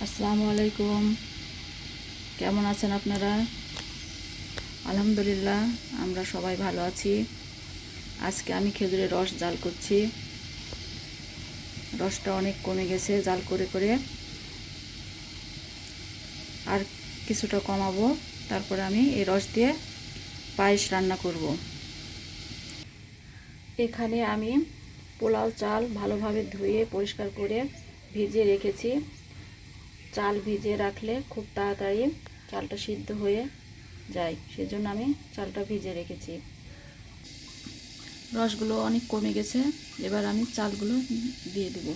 আসসালামু আলাইকুম। কেমন আছেন আপনারা? আলহামদুলিল্লাহ, আমরা সবাই ভালো আছি। আজকে আমি খেজুরের রস জাল করছি। রসটা অনেক কমে গেছে জাল করে করে, আর কিছুটা কমাবো। তারপরে আমি এই রস দিয়ে পায়েস রান্না করব। এখানে আমি পোলাও চাল ভালোভাবে ধুয়ে পরিষ্কার করে ভিজিয়ে রেখেছি। চাল ভিজিয়ে রাখলে খুব তাড়াতাড়ি চালটা সিদ্ধ হয়ে যায়, সেজন্য আমি চালটা ভিজিয়ে রেখেছি। রসগুলো অনেক কমে গেছে, এবার আমি চালগুলো দিয়ে দেব।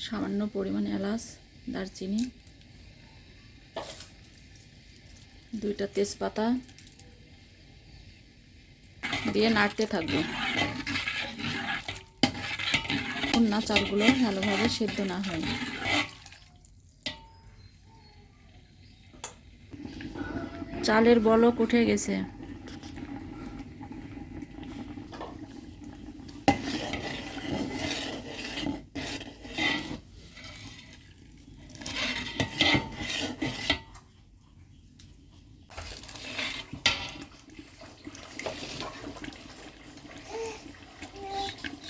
সামান্য পরিমাণে এলাচ, দারচিনি, 2টা তেজপাতা দিয়ে নাড়তে থাকবো, না চালগুলো ভালোভাবে সেদ্ধ না হয়। চালের বলক উঠে গেছে।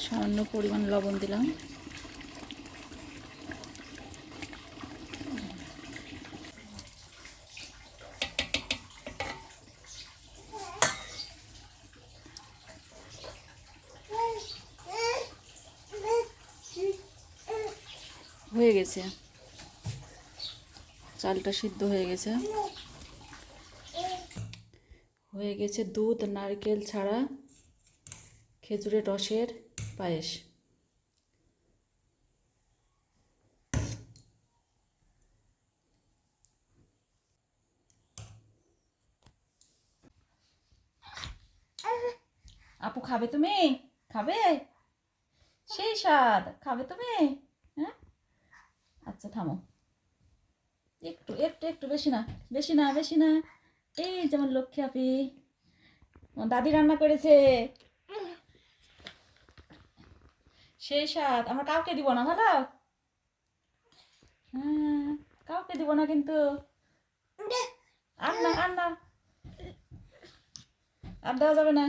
সামান্য পরিমাণ লবণ দিলাম। হয়ে গেছে, চালটা সিদ্ধ হয়ে গেছে। হয়ে গেছে দুধ নারকেল ছাড়া খেজুরের রসের পায়েস। আপু খাবে? তুমি খাবে? সেই স্বাদ খাবে তুমি? হ্যাঁ, আচ্ছা থামো, একটু একটু একটু, বেশি না, বেশি না, বেশি না। এই যেমন লক্ষ্মী আপি, দাদি রান্না করেছে, সেই স্বাদ। আমরা কাউকে দিব না, ভালো? হ্যাঁ, কাউকে দিব না কিন্তু। আর না, আর না, আর দেওয়া যাবে না।